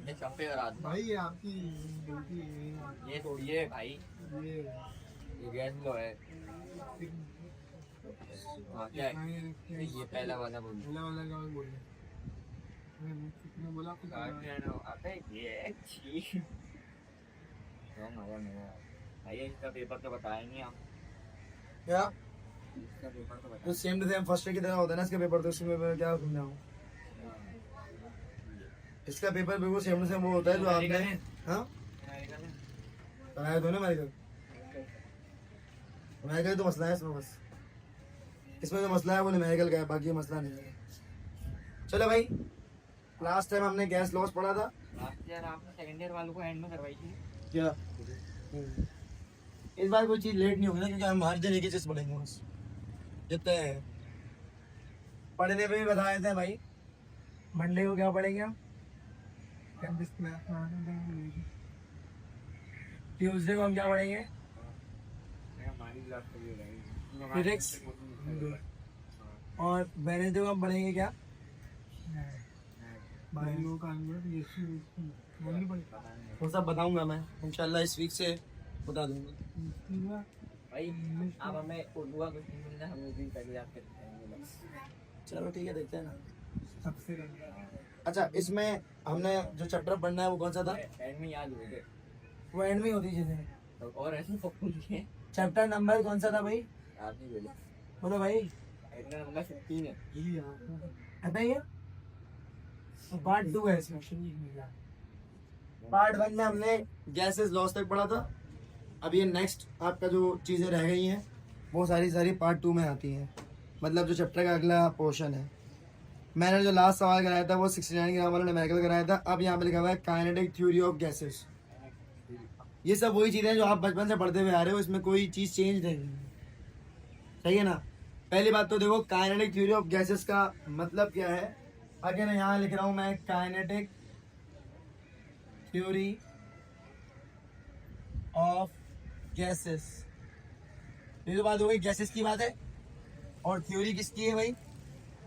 ये चप्पे करा दो भाई आपकी गलती है। ये थोड़ी है भाई, ये ये गैस लो है। हाँ क्या है? ये पहला वाला बोल पहला वाला क्या बोल रहे? कितने बोला कुछ अबे ये छी मजा नहीं आया भाई। इसका पेपर तो बताएंगे हम। क्या इसका पेपर तो तो बताएंगे। Same to same first year की तरह होता है ना इसका पेपर, तो उसमें मैं क्या समझाऊं? इसका पेपर बिल्कुल सेम टू सेम वो होता है जो आपने हाँ बनाया दो ना मेडिकल। मेडिकल तो मसला है इसमें, बस इसमें जो मसला है वो न्यूमेरिकल का है, बाकी मसला नहीं है। चलो भाई, लास्ट टाइम हमने गैस लॉस पढ़ा था। लास्ट ईयर आपने सेकंड ईयर वालों को एंड में करवाई थी क्या इस बार कोई चीज लेट नहीं होगी ना, क्योंकि हम हर दिन एक ही चीज पढ़ेंगे बस जितने पढ़ने पे भी बताए थे भाई। मंडे को क्या पढ़ेंगे हम? ट्यूसडे को हम क्या पढ़ेंगे? फिजिक्स। और वेडनेसडे को हम पढ़ेंगे क्या? वो सब बताऊंगा मैं इंशाल्लाह, इस वीक से बता दूंगा भाई। आप हमें उर्दू का कुछ नहीं मिलना, हम भी पहले आपके बताएंगे बस। चलो ठीक है, देखते हैं ना। अच्छा, इसमें हमने जो चैप्टर पढ़ना है वो कौन सा था? एंड में याद हो गए वो एंड में होती चीजें। तो और ऐसे पकड़िए। चैप्टर नंबर कौन सा था भाई? आप नहीं बोले। बोलो भाई। एंड नंबर 15 है। बताइए। पार्ट 2 है इसमें। पार्ट 1 में हमने गैसेस लॉस तक पढ़ा था। अब ये नेक्स्ट आपका जो चीज़ें रह गई हैं वो सारी पार्ट 2 में आती हैं, मतलब जो चैप्टर का अगला पोर्शन है। मैंने जो लास्ट सवाल कराया था वो 69 ग्राम वाला न्यूमेरिकल कराया था। अब यहाँ पे लिखा हुआ है काइनेटिक थ्योरी ऑफ गैसेस। ये सब वही चीज़ें जो आप बचपन से पढ़ते हुए आ रहे हो, इसमें कोई चीज़ चेंज नहीं है, सही है ना। पहली बात तो देखो, काइनेटिक थ्योरी ऑफ गैसेस का मतलब क्या है। अगर यहाँ लिख रहा हूँ मैं काइनेटिक थ्योरी ऑफ गैसेस, ये तो बात हो गई गैसेस की बात है। और थ्योरी किसकी है भाई?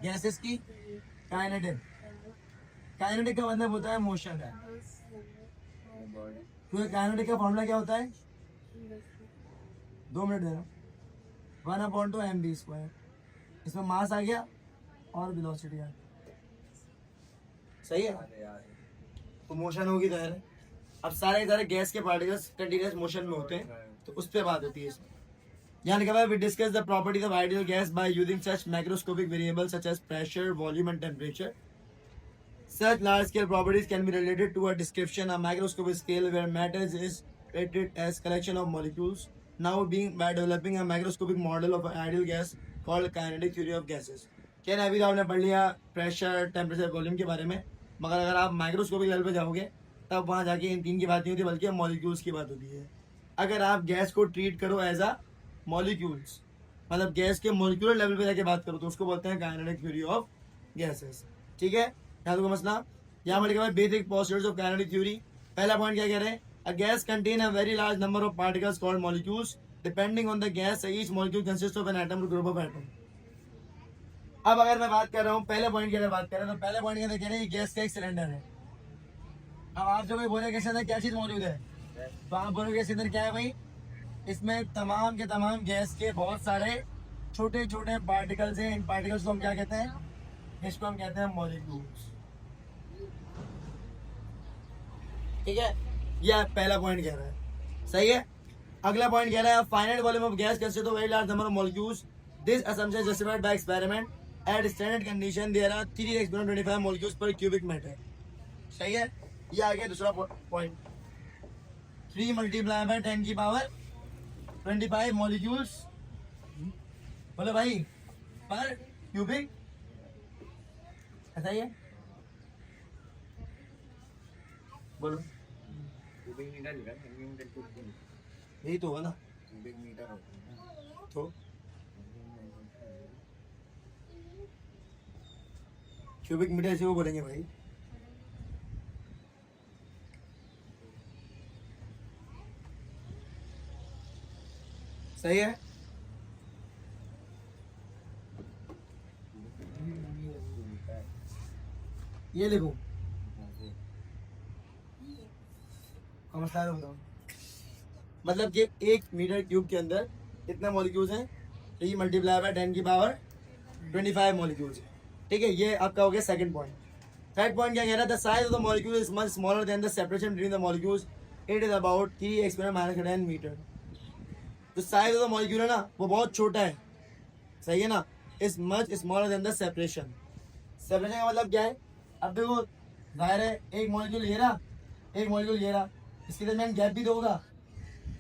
गैसेस की। काइनेटिक, काइनेटिक का मतलब होता है मोशन का। तो काइनेटिक का फॉर्मूला क्या होता है? 2 मिनट दे रहा हूँ। 1/2 mv²। इसमें मास आ गया और वेलोसिटी आ गया, सही है। तो मोशन होगी तो है। अब सारे गैस के पार्टिकल्स कंटीन्यूअस मोशन में होते हैं, तो उस पर बात होती है इसमें। यहाँ लिखा हुआ है we discuss the properties of ideal gas by using such macroscopic variables such as pressure, volume and temperature. Such large-scale properties can be related to a description of macroscopic scale where matter is treated as collection of molecules. Now being by developing a macroscopic model of an ideal gas called kinetic theory of gases. क्या अभी तो आपने पढ़ लिया pressure, temperature, volume के बारे में, मगर अगर आप माइक्रोस्कोपिक लेवल पे जाओगे तब वहाँ जाके इन तीन की बात नहीं होती, बल्कि मॉलिक्यूल्स की बात होती है। अगर आप गैस को ट्रीट करो एज अ मॉलिक्यूल्स, मतलब गैस के मॉलिक्यूलर लेवल पे जाके बात करो, तो उसको बोलते हैं काइनेटिक थ्योरी ऑफ गैसेस। ठीक है, याद होगा मसला। यहाँ पर लिखा है basic posters of kinetic theory. पहला पॉइंट क्या कह रहे हैं? A gas contain a very large number of particles called molecules depending on the gas each molecule consist of an atom और ग्रुप ऑफ एटम। अब अगर मैं बात कर रहा हूँ पहले पॉइंट की अगर बात कर रहे हैं, तो पहले पॉइंट के अंदर कह रहे हैं गैस का एक सिलेंडर है। अब आप जो कोई बोले गैस के अंदर क्या चीज मौजूद है, तो आप बोलोगे गैस के अंदर क्या है भाई? इसमें तमाम के तमाम गैस के बहुत सारे छोटे छोटे पार्टिकल्स हैं। इन पार्टिकल्स को हम क्या कहते हैं? इसको हम कहते हैं मॉलिक्यूल्स। ठीक है, यह पहला पॉइंट कह रहा है, सही है। अगला पॉइंट कह रहा है finite volume of gas consist of very large number of molecules. This assumption is justified by experiment. At standard condition there are 3x-25 molecules per cubic metre. सही है। ये आ गया दूसरा पॉइंट। 3 मल्टीप्लाई बाय 10⁻25 मॉलिक्यूल्स, बोलो भाई, पर cubic, ऐसा ही है, बोलो। क्यूबिक मीटर लिखा है, सेंटीमीटर क्यूब नहीं। यही तो होगा ना, क्यूबिक मीटर होता है। तो क्यूबिक मीटर इसी को बोलेंगे भाई। सही है। ये लिखो बताओ। मतलब कि 1 मीटर क्यूब के अंदर कितने मॉलिक्यूल्स हैं, 3 मल्टीप्लाई बाय 10 की पावर 25 मॉलिक्यूल्स। ठीक है, ये आपका हो गया सेकंड पॉइंट। थर्ड पॉइंट क्या कह रहा है, the size of the molecule is much smaller than the separation between the molecules, it is about 3 - 10 metre. जो साइज ऑफ द मॉलिक्यूल है ना वो बहुत छोटा है, सही है ना, is much smaller than the separation. Separation का मतलब क्या है, अब देखो जाहिर है एक मॉलिक्यूल ये रहा, एक मॉलिक्यूल ये रहा, इसके दरमियान गैप भी तो होगा,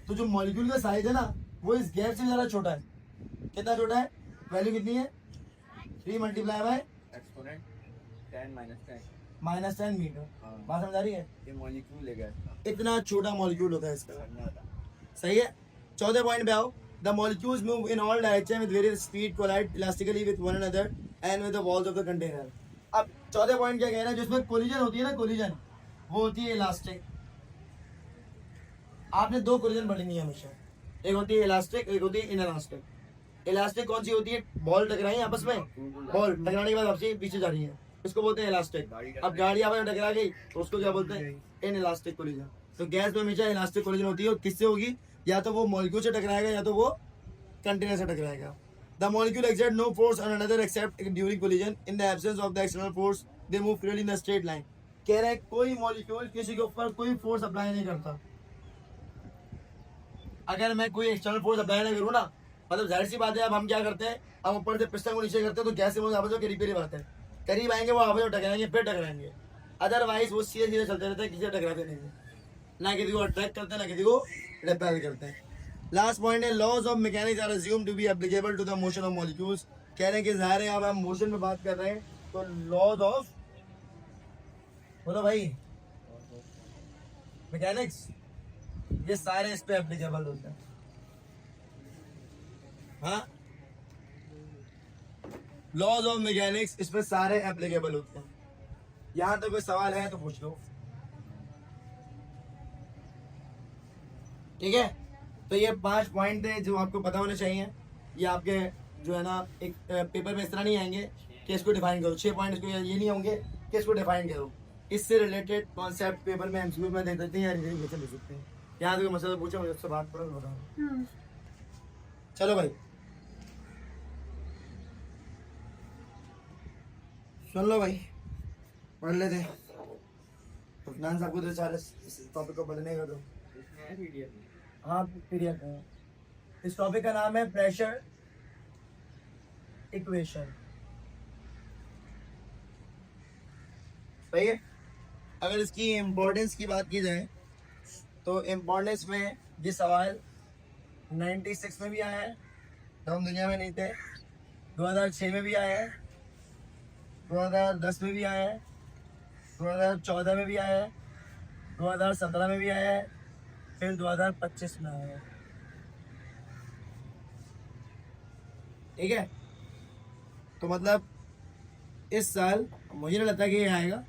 तो जो मॉलिक्यूल का साइज है ना वो इस गैप से ज़्यादा छोटा है। कितना छोटा है, वैल्यू कितनी है, 3 multiply by exponent 10 minus 10 metre. हाँ। बात समझ आ रही है, ये मॉलिक्यूल ले गया इतना छोटा मॉलिक्यूल होता है इसका, सही है। चौथे पॉइंट पे आओ, the molecules move in all direction with various speed, collide elastically with one another and with the walls of the container. अब चौथे पॉइंट क्या कह रहा है, जिसमें कोलिजन होती है ना, कोलिजन वो होती है इलास्टिक। आपने 2 कोलिजन पढ़नी है हमेशा, एक होती है इलास्टिक, एक होती है इनइलास्टिक। इलास्टिक कौन सी होती है, बॉल टकराई है आपस में, बॉल टकराने के बाद आपसे पीछे जा रही है, इसको बोलते हैं इलास्टिक। अब गाड़ी आपस में टकरा गई तो उसको क्या बोलते हैं, इनइलास्टिक कोलिजन। तो गैस में हमेशा इलास्टिक कोलिजन होती है, और किससे होगी, या तो वो मॉलिक्यूल से टकराएगा या तो वो कंटेनर से टकराएगा। The molecule exert no force on another except during collision, in the absence of the external force they move freely in the straight line. कह रहा है कोई मॉलिक्यूल किसी के ऊपर कोई फोर्स अप्लाई नहीं करता। अगर मैं कोई एक्सटर्नल फोर्स अप्लाई ना करूँ ना, मतलब जाहिर सी बात है, अब हम क्या करते हैं, हम ऊपर से पिस्टन को नीचे करते हैं तो गैस से आपस में करीब करीब आते हैं, करीब आएंगे वो आपस में टकराएंगे, फिर टकराएंगे। अदरवाइज वो सीधे सीधे चलते रहते हैं, किसी से टकराते नहीं है, ना किसी को अट्रैक्ट करते हैं ना किसी को रिपेल करते हैं। लास्ट पॉइंट है, laws of mechanics are assumed to be applicable to the motion of molecules. कह रहे हैं कि जाहिर है अब हम मोशन में बात कर रहे हैं तो लॉज ऑफ, बोलो भाई, मैकेनिक्स, ये सारे इस पे एप्लीकेबल होते हैं। हाँ, लॉज ऑफ मैकेनिक्स इस पे सारे एप्लीकेबल होते हैं। यहाँ तो कोई सवाल है तो पूछ लो, ठीक है। तो ये 5 पॉइंट थे जो आपको पता होने चाहिए। ये आपके जो है ना एक पेपर में इस तरह नहीं आएंगे कि इसको डिफाइन करो, 6 पॉइंट इसको ये नहीं होंगे कि इसको डिफाइन करो। इससे रिलेटेड कॉन्सेप्ट पेपर में एमसीक्यू में दे देते हैं या रिविजन दे सकते हैं। यहाँ तो मसला पूछो, मुझे उससे बात करो, बताओ। चलो भाई सुन लो भाई, पढ़ लेते। फुफनान साहब को तो सारे इस टॉपिक को पढ़ने का दो। हाँ पीरियड है। इस टॉपिक का नाम है प्रेशर इक्वेशन, सही है। अगर इसकी इम्पोर्टेंस की बात की जाए तो इम्पोर्टेंस में ये सवाल 96 में भी आया है, तो हम दुनिया में नहीं थे, 2006 में भी आया है, 2010 में भी आया है, 2014 में भी आया है, 2017 में भी आया है, फिर 2025 में आया है, ठीक है। तो मतलब इस साल मुझे नहीं लगता कि ये आएगा,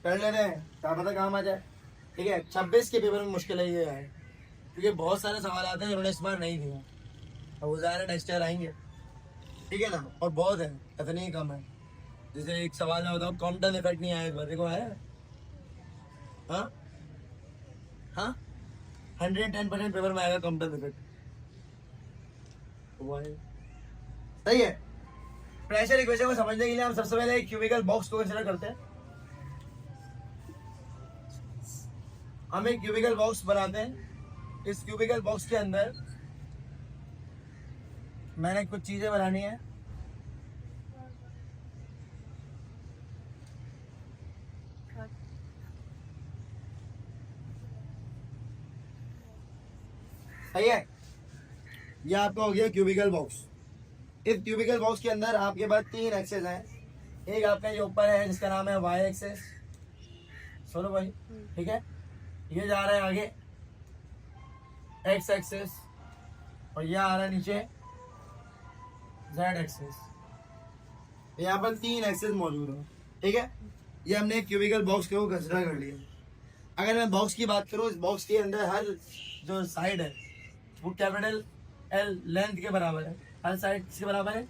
कर लेते हैं, क्या पता काम आ जाए, ठीक है। 26 के पेपर में मुश्किल है ये आए, क्योंकि बहुत सारे सवाल आते हैं जिन्होंने इस बार नहीं दिए, और वो ज़्यादा नेक्स्ट ईयर आएंगे, ठीक है ना। और बहुत है, इतने ही कम है। जैसे एक सवाल मैं बताऊँ, कॉम्पटन इफेक्ट नहीं आया इस बार, देखो आया, हाँ हाँ 110% पेपर में आएगा कॉम्पटन इफेक्ट, सही है। प्रेशर इक्वेशन को समझने के लिए हम सबसे पहले एक क्यूबिकल बॉक्स को कंसीडर करते हैं। हम एक क्यूबिकल बॉक्स बनाते हैं। इस क्यूबिकल बॉक्स के अंदर मैंने कुछ चीजें बनानी है। सही है, यह आपका हो गया क्यूबिकल बॉक्स। इस क्यूबिकल बॉक्स के अंदर आपके पास 3 एक्सेस हैं। एक आपका ये ऊपर है जिसका नाम है वाई एक्सेस, सुनो भाई, ठीक है। ये जा रहा है आगे एक्स एक्सेस, और ये आ रहा है नीचे जेड एक्सेस। यहाँ पर 3 एक्सेस मौजूद है, ठीक है। ये हमने क्यूबिकल बॉक्स को कंसिडर कर लिया। अगर मैं बॉक्स की बात करूँ, इस बॉक्स के अंदर हर जो साइड है वो कैपिटल एल लेंथ के बराबर है। हर साइड किसके बराबर है,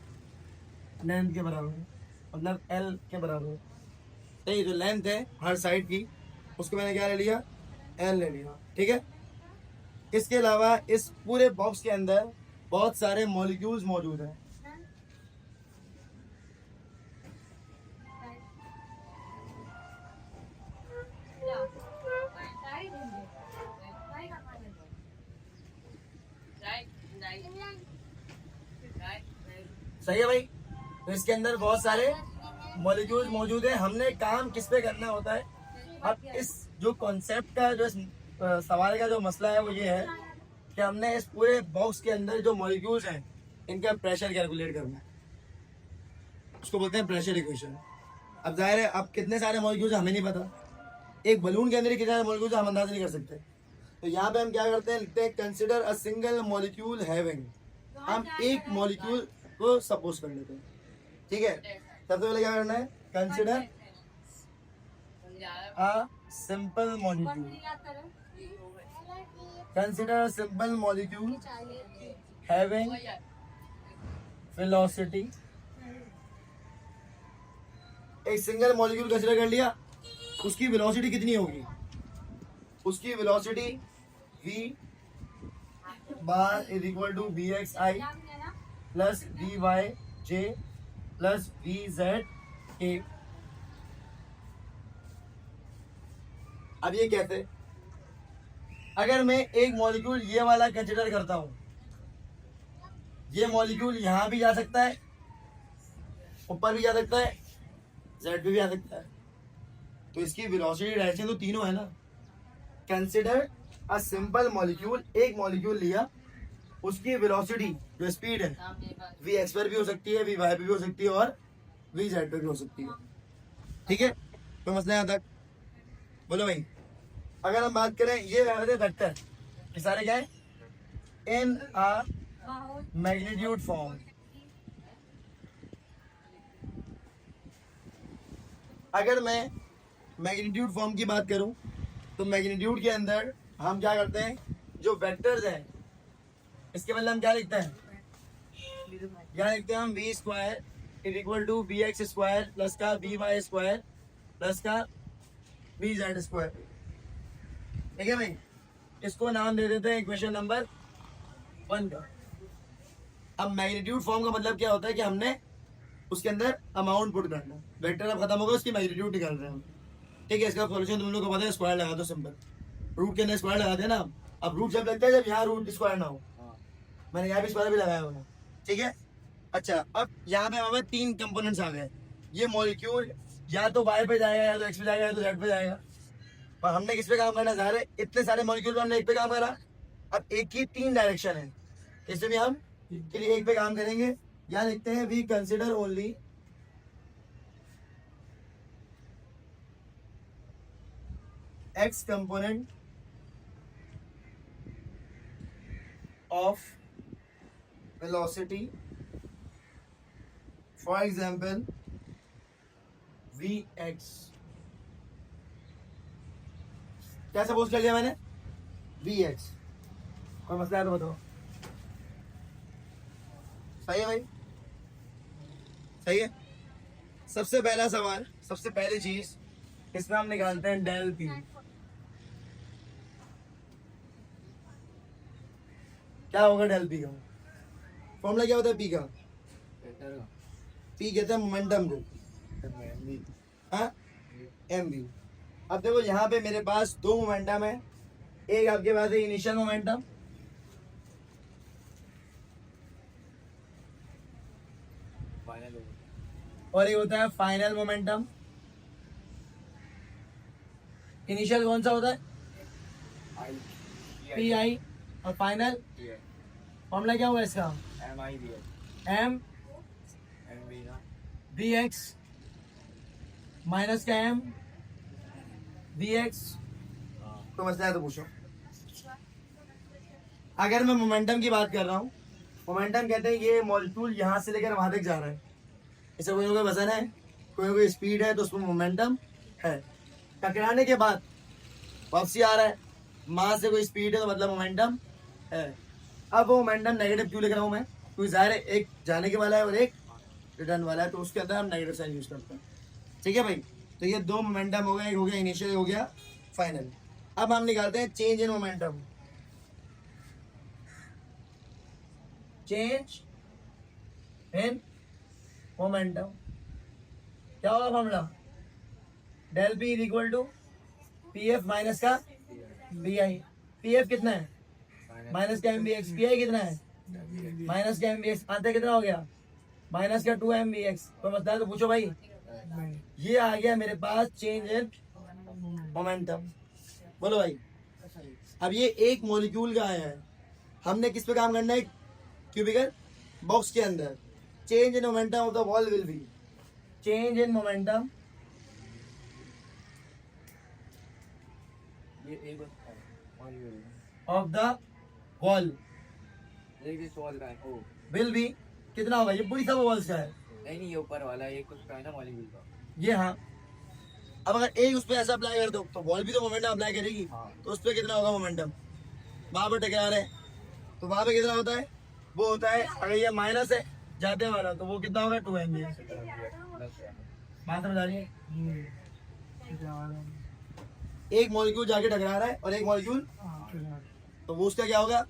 लेंथ के बराबर है, मतलब एल के बराबर है, सही, जो लेंथ है हर साइड की उसको मैंने क्या ले लिया, एल ले लिया, ठीक है। इसके अलावा इस पूरे बॉक्स के अंदर बहुत सारे मॉलिक्यूल्स मौजूद हैं। सही है भाई। तो इसके अंदर बहुत सारे मॉलिक्यूल्स मौजूद है। हमने काम किस पे करना होता है, अब इस जो कॉन्सेप्ट का जो इस सवाल का जो मसला है वो ये है कि हमने इस पूरे बॉक्स के अंदर जो मॉलिक्यूल्स हैं इनका प्रेशर कैलकुलेट करना है, उसको बोलते हैं प्रेशर इक्वेशन। अब जाहिर है अब कितने सारे मॉलिक्यूल्स हमें नहीं पता, एक बलून के अंदर ही कितने सारे मॉलिक्यूल्स हम अंदाजा नहीं कर सकते। तो यहाँ पे हम क्या करते हैं, लिखते हैं consider a single molecule having, हम एक मॉलिक्यूल को सपोज कर लेते हैं, ठीक है। सबसे पहले क्या करना है, consider a simple molecule, consider simple molecule having velocity. एक सिंगल मॉलिक्यूल कंसिडर कर लिया, उसकी वेलोसिटी कितनी होगी, उसकी velocity v bar is equal to v x i plus v y j plus v z k. अब ये कहते, अगर मैं एक मॉलिक्यूल ये वाला कंसिडर करता हूं, ये मॉलिक्यूल यहां भी जा सकता है, ऊपर भी जा सकता है, जेड पे भी आ सकता है, तो इसकी वेलोसिटी डायरेक्शन तो तीनों है ना। कंसिडर अ सिंपल मॉलिक्यूल, एक मॉलिक्यूल लिया, उसकी वेलोसिटी जो स्पीड है वी एक्स पर भी हो सकती है, वी वाई पे भी हो सकती है और वी जेड पे भी हो सकती है, ठीक है। तो मसला यहाँ तक बोलो भाई। अगर हम बात करें ये वेक्टर, ये सारे क्या है, इन अ मैग्नीट्यूड फॉर्म। अगर मैं मैग्नीट्यूड फॉर्म की बात करूं तो मैग्नीट्यूड के अंदर हम क्या करते हैं, जो वेक्टर्स हैं इसके मतलब हम क्या लिखते हैं, यहाँ लिखते हैं हम v square is equal to v x square plus का वी वाई स्क्वायर प्लस का वी जेड स्क्वायर, ठीक है भाई। इसको नाम दे देते हैं इक्वेशन नंबर 1 का। अब मैग्नीट्यूड फॉर्म का मतलब क्या होता है कि हमने उसके अंदर अमाउंट पुट करना, वेक्टर अब खत्म होगा उसकी मैग्नीट्यूड निकाल रहे हैं हम, ठीक है। इसका सॉल्यूशन तुम लोगों को पता है, स्क्वायर लगा दो सिंपल, रूट के अंदर स्क्वायर लगाते हैं ना। अब रूट जब लगता है जब यहाँ रूट स्क्वायर ना हो, मैंने यहाँ भी स्क्वायर भी लगाया हुआ, ठीक है। अच्छा, अब यहाँ पे हमें 3 कंपोनेंट्स आ गए, ये मॉलिक्यूल या तो वाई पे जाएगा या तो एक्स पे जाएगा या तो जेड पे जाएगा, और हमने किस पे काम करना है, इतने सारे मॉलिक्यूल हमने एक पे काम करा। अब एक की 3 डायरेक्शन है, इसमें भी हम के लिए एक पे काम करेंगे। यहाँ लिखते हैं we consider only x component of velocity, for example vx। क्या सपोज कर लिया मैंने, vx। कोई मसला है तो बताओ। सही है भाई, सही है। सबसे पहला सवाल, सबसे पहली चीज इसमें हम निकालते हैं डेल पी। क्या होगा डेल पी का फॉर्मूला, क्या होता है पी का, पी कहते हैं मोमेंटम को, हाँ एम वी। अब देखो यहाँ पे मेरे पास 2 मोमेंटम है, एक आपके पास है इनिशियल मोमेंटम, और ये होता है फाइनल मोमेंटम। इनिशियल कौन सा होता है, पी आई, और फाइनल फॉर्मूला क्या हुआ इसका, एम वी एक्स माइनस का एम वी एक्स। तो मसला है तो पूछो। अगर मैं मोमेंटम की बात कर रहा हूँ, मोमेंटम कहते हैं ये मॉलिक्यूल यहाँ से लेकर वहां तक जा रहा है, इसे कोई ना कोई वजन है, कोई स्पीड है, तो उसमें मोमेंटम है। टकराने के बाद वापसी आ रहा है, मास से कोई स्पीड है तो मतलब मोमेंटम है। अब वो मोमेंटम नेगेटिव क्यों लिख रहा हूँ मैं, क्योंकि ज़ाहिर है एक जाने के वाला है और एक रिटर्न वाला है, तो उसके अंदर हम नेगेटिव साइन यूज करते हैं, ठीक है भाई। तो ये दो मोमेंटम हो गया, एक हो गया इनिशियल, हो गया फाइनल। अब हम निकालते हैं change in momentum. Change in momentum क्या होगा formula? Del p is equal to p f minus का बी आई। पी एफ कितना है? माइनस का m b x. P i कितना है? माइनस का एम बी एक्स। आते कितना हो गया? माइनस का 2 एम बी एक्स। कोई मसला है तो पूछो भाई। नहीं, ये आ गया मेरे पास चेंज इन मोमेंटम। बोलो भाई। अब ये एक मॉलिक्यूल का आया है, हमने किस पे काम करना है? क्यूबिकल बॉक्स के अंदर। Change in momentum of the wall will be, change in momentum ये एक ऑफ द वॉल सॉल्व का है। ओ विल बी कितना होगा? ये पूरी सब वॉल्स का है नहीं, ये ऊपर वाला एक उसका है ना मॉलिक्यूल का। ये। हाँ, अब अगर एक उस पर ऐसा अप्लाई कर दो तो वॉल भी तो मोमेंटम अप्लाई करेगी। हाँ। तो उस पर कितना होगा मोमेंटम? वहां पर टकरा रहे तो वहां पे कितना होता है? वो होता है, अगर ये माइनस है जाते वाला तो वो कितना होगा? 2 एम बी। बात समझ आ रही है? एक मॉलिक्यूल जाके टकरा रहा है और एक मॉलिक्यूल, तो वो उसका क्या होगा?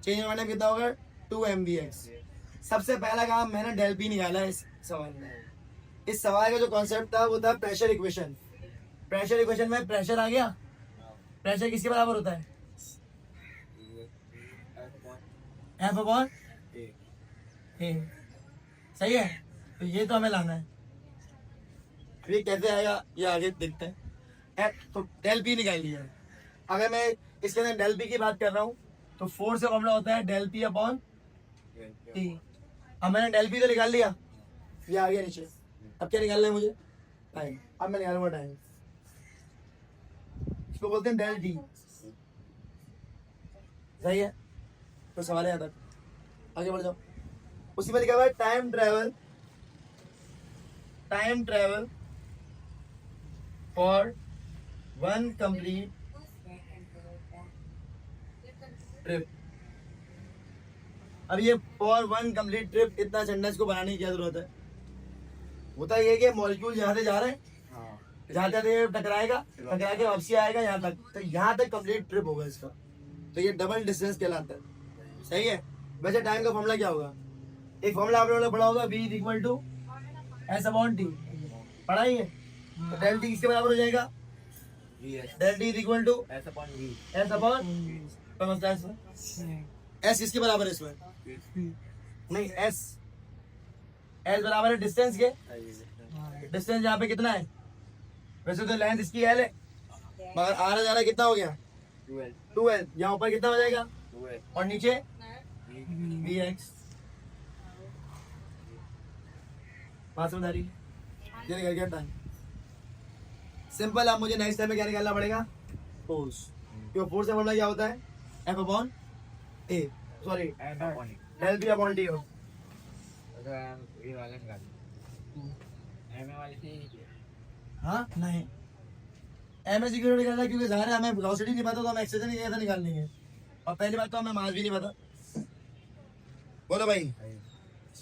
चेंज मोमेंटम कितना होगा? 2 एम बी एक्स। सबसे पहला काम मैंने डेल पी निकाला है इस सवाल में। इस सवाल का जो कॉन्सेप्ट था वो था प्रेशर इक्वेशन। प्रेशर इक्वेशन में प्रेशर आ गया। प्रेशर किसके बराबर होता है? एफ अपॉन ए। सही है, तो ये तो हमें लाना है। ये कैसे आएगा ये आगे देखते हैं। तो डेल पी निकाल लिया है। अगर मैं इसके अंदर डेल पी की बात कर रहा हूँ तो फोर्स का मामला होता है डेल पी अपॉन टी। अब मैंने डेल पी तो निकाल लिया, ये आ गया नीचे। अब क्या निकालना है मुझे? टाइम। अब मैं निकालूंगा टाइम, इसको बोलते हैं डेल टी। सही है, तो सवाल है यहाँ तक, आगे बढ़ जाओ। उसी में लिखा हुआ है time travel for 1 complete trip. अब ये फॉर 1 कंप्लीट ट्रिप, इतना सेंटेंस को बनाने की क्या जरूरत है? होता ये कि मॉलिक्यूल यहाँ से जा रहे हैं, हाँ। जहाँ तक टकराएगा, टकरा के वापसी आएगा यहाँ तक, तो यहाँ तक कंप्लीट ट्रिप होगा इसका। तो ये डबल डिस्टेंस कहलाता है। सही है। वैसे टाइम का फॉर्मूला क्या होगा? एक फॉर्मूला आप लोगों ने पढ़ा होगा, v is equal to s upon t. पढ़ा ही है। तो डेल टी किसके बराबर हो जाएगा? Del t is equal to s upon v. S upon, समझता है इसमें? एस किसके बराबर है इसमें? नहीं, एस बराबर है डिस्टेंस के। डिस्टेंस यहाँ पे कितना है? वैसे तो लेंथ इसकी एल है, मगर आना जाना कितना हो गया? 2L। यहाँ ऊपर कितना हो जाएगा? और नीचे वी एक्स। बात समझ आ रही है? ये निकल गया टाइम। सिंपल। अब मुझे नेक्स्ट टाइम में क्या निकालना पड़ेगा? फोर्स। क्यों? फोर्स का फॉर्मूला क्या होता है? F upon A, sorry del P upon T हो। ये वाला निकाल एम ए वाले से ही किया। हाँ नहीं, एम एस क्यों निकालना है? क्योंकि ज़ाहिर है हमें वेलोसिटी नहीं पता तो हम एक्सेलरेशन नहीं कैसे निकालनी है। और पहली बात तो हमें मास भी नहीं पता। बोलो भाई,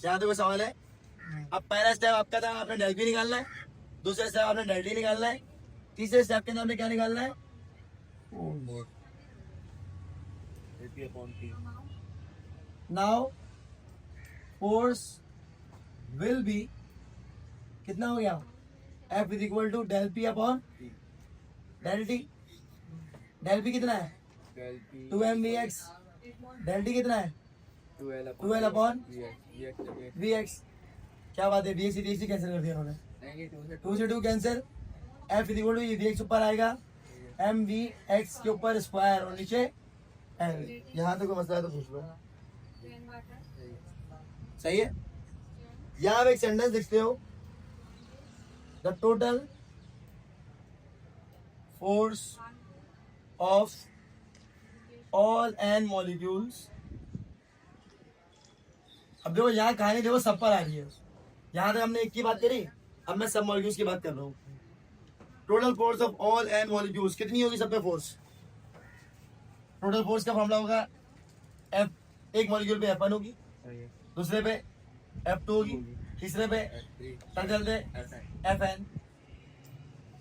यहाँ तो कोई सवाल है? अब पहला स्टेप आपका था, आपने डेल पी निकालना है। दूसरा स्टेप आपने डेल टी निकालना है। तीसरे स्टेप के अंदर आपने क्या निकालना है? AP upon t. Now force will be कितना हो गया? F is equal to del P upon del t. Del p कितना है? Del p 2 m v x. Del t कितना है? 2L upon we x. क्या बात है, वी एक्स कैंसिल कर दिया उन्होंने। 2 से 2 cancel. F is equal to v x ऊपर आएगा, एम वी एक्स के ऊपर स्क्वायर और नीचे एल। यहाँ तो कोई मसला है तो पूछ लो। सही है। यहाँ आप एक सेंटेंस लिखते हो, the total force of all n molecules. अब देखो यहाँ कहानी देखो सब पर आ रही है। यहाँ तक हमने एक की बात करी, अब मैं सब मॉलिक्यूल्स की बात कर रहा हूँ। Total force of all n molecules कितनी होगी सब पे फोर्स? टोटल फोर्स का फॉर्मूला होगा एफ। एक मॉलिक्यूल पे F1 होगी, दूसरे पे F2 होगी, तीसरे पे चलते Fn।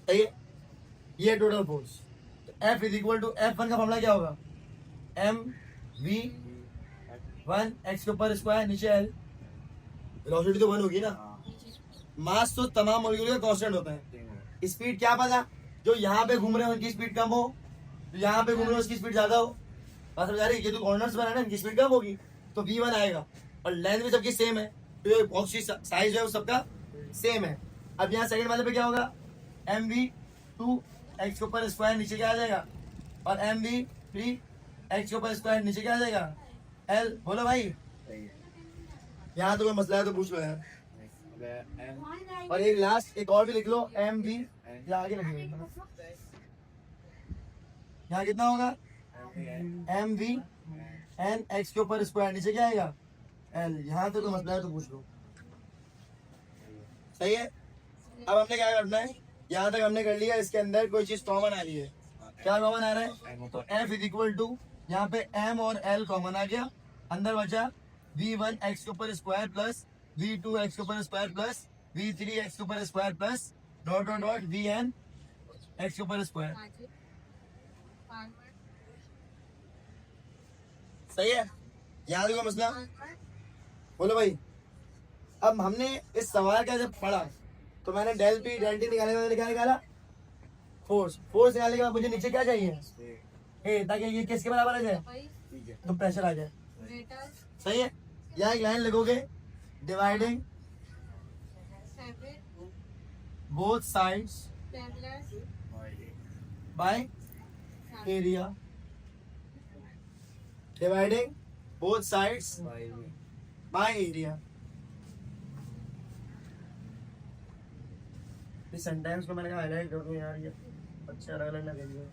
सही है, ये टोटल फोर्स। तो F is equal to F1 का फॉर्मूला क्या होगा, mv1 x के ऊपर स्क्वायर नीचे l, वेलोसिटी तो 1 होगी ना, मास तो तमाम मॉलिक्यूल का कांस्टेंट होता है। स्पीड क्या पता, जो यहाँ पे घूम रहे हैं उनकी स्पीड कम हो, जो यहाँ पे घूम रहे हैं उसकी स्पीड ज्यादा हो। बात समझ आ रही है, ये तो कॉर्नर्स बना है ना, इनकी स्पीड कम होगी तो v1 आएगा, और लेंथ भी सबकी सेम है, तो ये बॉक्स की साइज है वो सबका सेम है। अब यहाँ सेकंड वाले पे क्या होगा, mv2 x के ऊपर स्क्वायर नीचे क्या आ जाएगा, और mv3 x के ऊपर स्क्वायर नीचे क्या आ जाएगा l। बोलो भाई, यहाँ तो कोई मसला है तो पूछ लो यार। और एक लास्ट एक और भी लिख लो, mv यहाँ आगे लिखिए, यहाँ कितना होगा, mv n x के ऊपर स्क्वायर नीचे क्या आएगा l। यहाँ तो कोई मसला है तो पूछ लो। सही है, अब हमने क्या करना है, यहाँ तक हमने कर लिया, इसके अंदर कोई चीज कॉमन आ रही है, क्या कॉमन आ रहा है, तो F इज इक्वल टू यहाँ पे m और l कॉमन आ गया, अंदर बचा v1 x के ऊपर स्क्वायर प्लस v2 x के ऊपर स्क्वायर प्लस v3 x के ऊपर square plus dot dot dot vn x के ऊपर स्क्वायर। सही है, यहाँ देखो मसला। बोलो भाई, अब हमने इस सवाल का जब पढ़ा तो मैंने डेल पी डेल टी निकालने में क्या निकाला, फोर्स। फोर्स निकालने के बाद मुझे नीचे क्या चाहिए, ए, ताकि ये किसके बराबर आ जाए, तो प्रेशर आ जाए। सही है, यहाँ एक लाइन लगोगे, dividing both sides by area, dividing both sides by area. इस सेंटेंस को मैंने कहा हाईलाइट कर दूं यार, ये अच्छा अलग अलग लगेगा।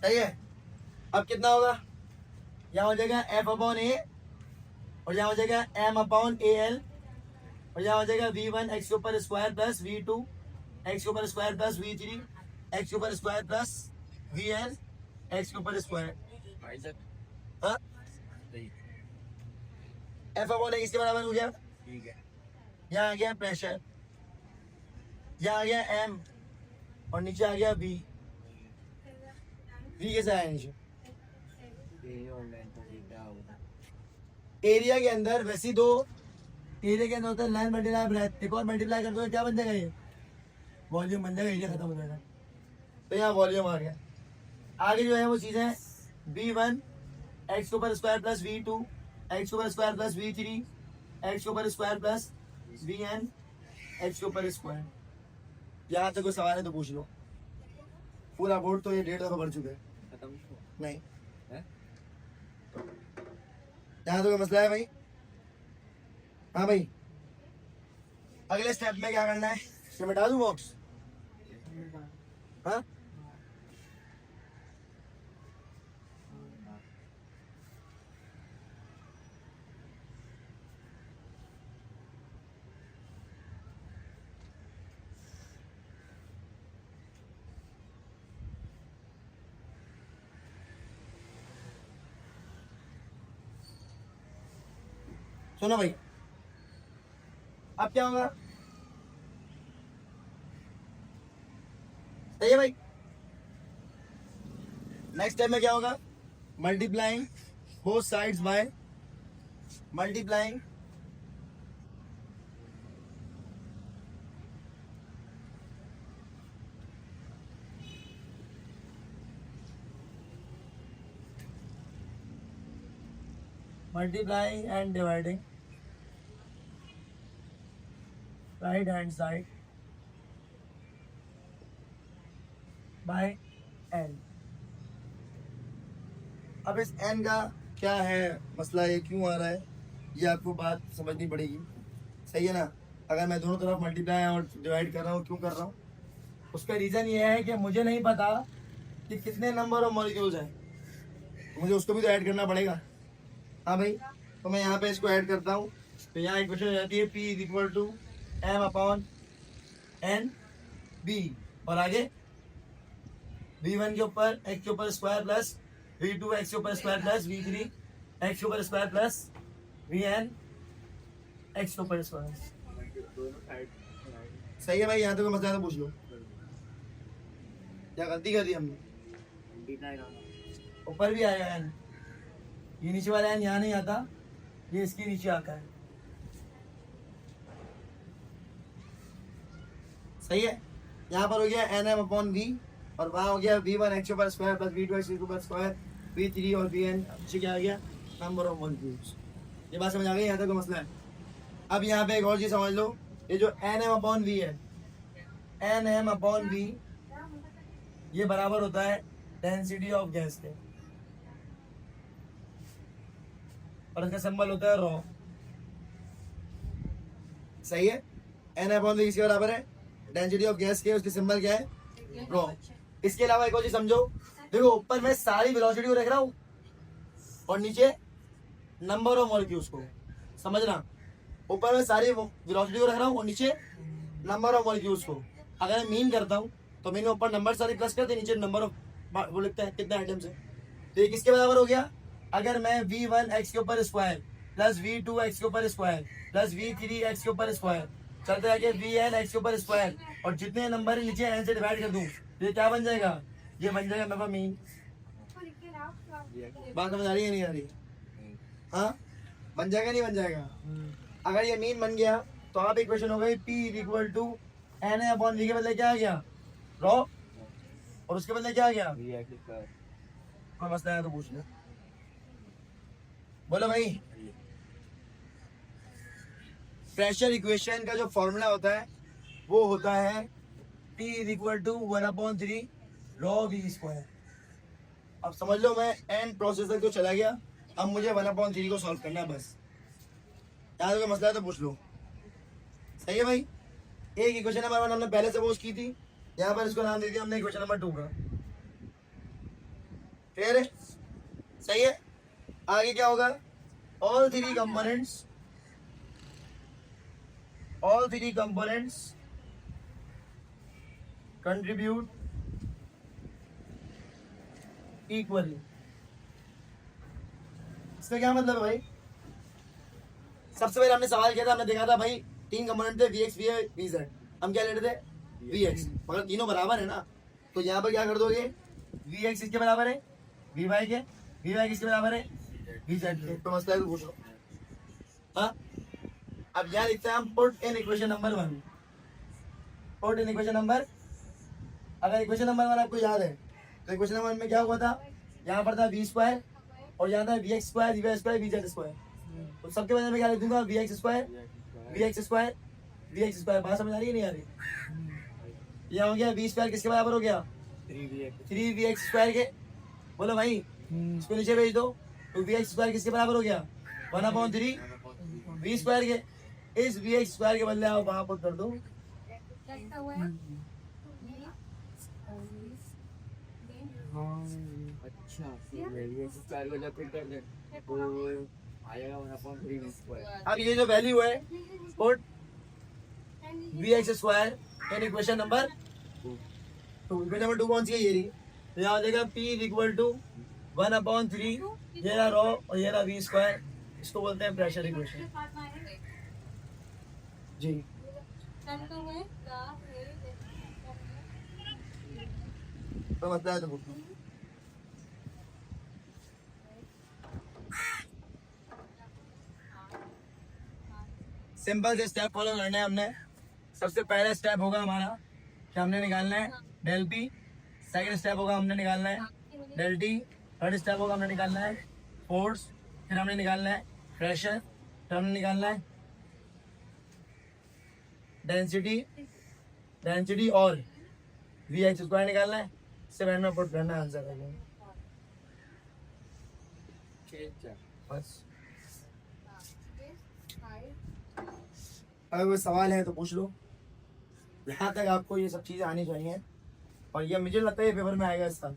सही है, अब कितना होगा, यहाँ हो जाएगा F अपॉन ए, और यहाँ हो जाएगा M अपॉन ए एल, और यहाँ हो जाएगा v1 x के ऊपर स्क्वायर प्लस v2 x के ऊपर स्क्वायर प्लस v3 x के ऊपर स्क्वायर प्लस vn x के ऊपर स्क्वायर। हाँ, F अपॉन ए किसके बराबर हो गया, ठीक है, यहाँ आ गया प्रेशर, यहाँ आ गया M, और नीचे आ गया V। V कैसे आया नीचे, एरिया के अंदर वैसे दो, एरिया के अंदर होता है लाइन मल्टीप्लाई ब्रेथ, एक और मल्टीप्लाई कर दो क्या बन जाएगा, ये वॉल्यूम बन जाएगा, एरिया खत्म हो जाएगा, तो यहाँ वॉल्यूम आ गया। आगे जो है वो चीजें v1 x के ऊपर स्क्वायर प्लस v2 x के ऊपर स्क्वायर प्लस v3 x के ऊपर स्क्वायर प्लस vn x के ऊपर स्क्वायर। यहाँ तक कोई सवाल है तो पूछ लो, पूरा बोर्ड तो ये 1.5 दफा पढ़ चुके हैं। नहीं यहाँ तो कोई मसला है भाई, हाँ भाई, अगले स्टेप में क्या करना है, इसमें मिटा दूं बॉक्स, हाँ सुनो भाई, अब क्या होगा, सही है भाई, नेक्स्ट स्टेप में क्या होगा, multiplying both sides by multiplying multiplying and dividing right hand side by n। अब इस n का क्या है मसला, ये क्यों आ रहा है, ये आपको बात समझनी पड़ेगी। सही है ना, अगर मैं दोनों तरफ मल्टीप्लाई और डिवाइड कर रहा हूँ, क्यों कर रहा हूँ, उसका रीज़न ये है कि मुझे नहीं पता कि कितने नंबर ऑफ मॉलिक्यूल्स हैं, तो मुझे उसको भी तो ऐड करना पड़ेगा। हाँ भाई, तो मैं यहाँ पे इसको ऐड करता हूँ, तो यहाँ इक्वेशन हो जाती है P is equal to M upon N B, और आगे V1 के ऊपर x के ऊपर स्क्वायर प्लस V2 x के ऊपर स्क्वायर प्लस V3 x के ऊपर स्क्वायर प्लस Vn एक्स के ऊपर स्क्वायर। दोनों साइड सही है भाई, यहाँ तो कोई मसला है तो पूछ लो। क्या गलती कर दी हमने? ऊपर भी आएगा एन, ये नीचे वाला एन यहाँ नहीं आता, ये इसके नीचे आता है। सही है, यहाँ पर हो गया एन एम अपॉन वी, और वहाँ हो गया v1 एक्स ऊपर स्क्वायर प्लस v2 एक्स ऊपर स्क्वायर, v3 और vn नीचे क्या आ गया, नंबर ऑफ मॉलिक्यूल्स। ये बात समझ आ गई, यहाँ तक कोई मसला है? अब यहाँ पे एक और चीज समझ लो, ये जो एन एम अपॉन वी है, एन एम अपॉन वी, ये बराबर होता है डेंसिटी ऑफ गैस के, और इसका सिंबल होता है रॉ। सही है, एन अपॉन वी किसके बराबर है, डेंसिटी ऑफ गैस के, उसके सिंबल क्या है, रॉ। इसके अलावा एक और चीज समझो, देखो ऊपर मैं सारी वेलोसिटी को रख रहा हूँ और नीचे नंबर ऑफ मॉलिक्यूल्स को, समझना, ऊपर मैं सारी वेलोसिटी को रख रहा हूँ और नीचे नंबर ऑफ मॉलिक्यूल्स को। अगर मैं मीन करता हूँ तो मैंने ऊपर नंबर सारी प्लस करते, नीचे नंबर ऑफ वो लिखते हैं कितने आइटम्स है। तो ये किसके बराबर हो गया, अगर मैं v1 एक्स के ऊपर स्क्वायर प्लस v2 एक्स के ऊपर स्क्वायर प्लस v3 एक्स के ऊपर स्क्वायर चलते आगे vn एक्स के ऊपर स्क्वायर, और जितने नंबर है नीचे n से डिवाइड कर दूं, तो ये क्या बन जाएगा, ये बन जाएगा मेरा मीन। बात समझ आ रही है नहीं आ रही? हाँ, बन जाएगा नहीं बन जाएगा? अगर ये मीन बन गया तो आप इक्वेशन हो गई p equal to n upon v के बदले क्या आ गया, रॉ, और उसके बदले क्या आ गया, कोई मसला है तो पूछ लो। बोलो भाई, प्रेशर इक्वेशन का जो फॉर्मूला होता है वो होता है P equal to 1/3 rho v square. अब समझ लो मैं एन प्रोसेस तक तो चला गया, अब मुझे 1/3 को सॉल्व करना है बस। यहाँ कोई मसला है तो पूछ लो। सही है भाई, एक इक्वेशन नंबर 1 हमने पहले सपोज की थी, यहाँ पर इसको नाम दे दिया हमने इक्वेशन नंबर 2 का। क्लियर है? सही है, आगे क्या होगा, all three components contribute equally। इसका क्या मतलब है भाई, सबसे पहले हमने सवाल किया था, हमने देखा था भाई 3 कंपोनेंट थे, vx, va, vz। हम क्या लेते थे, vx, मगर तीनों बराबर है ना, तो यहाँ पर क्या कर दोगे, vx किसके बराबर है, vy के, vy किसके बराबर है, vz के। तो मसला है तो पूछो। हाँ, अब यहाँ लिखते हैं हम put in equation number 1, put in equation number, अगर इक्वेशन नंबर 1 आपको याद है तो इक्वेशन नंबर 1 में क्या हुआ था, यहाँ पर था v स्क्वायर और यहाँ था vx square, vy square, vz square. तो सबके बदले में क्या लिख दूंगा, vx square, vx square, vx square. बात समझ आ रही है नहीं आ रही? यहाँ हो गया v स्क्वायर किसके बराबर हो गया, 3vx स्क्वायर के। बोलो भाई, इसको नीचे भेज दो, तो vx स्क्वायर किसके बराबर हो गया, 1/3 v स्क्वायर के। इस vx स्क्वायर के बदले आप वहां पुट कर दो, अच्छा, ये स्क्वायर को जब फिट कर दे तो आएगा 1/3 स्क्वायर। अब ये जो वैल्यू है put vx square in equation number 2। Equation number 2 कौन सी है, ये रही। तो यहाँ हो जाएगा p इक्वल टू 1/3, ये रहा रॉ और ये रहा v स्क्वायर। इसको बोलते हैं प्रेशर इक्वेशन जी। तो मतलब है तो पूछो। सिंपल से स्टेप फॉलो करना है हमने। सबसे पहला स्टेप होगा हमारा कि हमने निकालना है डेल पी, सेकंड स्टेप होगा हमने निकालना है डेल टी, थर्ड स्टेप होगा हमने निकालना है फोर्स, फिर हमने निकालना है प्रेशर, फिर हमने निकालना है डेंसिटी और वी एक्स स्क्वायर निकालना है। सिर्फ एंड में पुट करना है आंसर है बस। अगर कोई सवाल है तो पूछ लो। यहाँ तक आपको ये सब चीज़ें आनी चाहिए और ये मुझे लगता है पेपर में आएगा इस साल।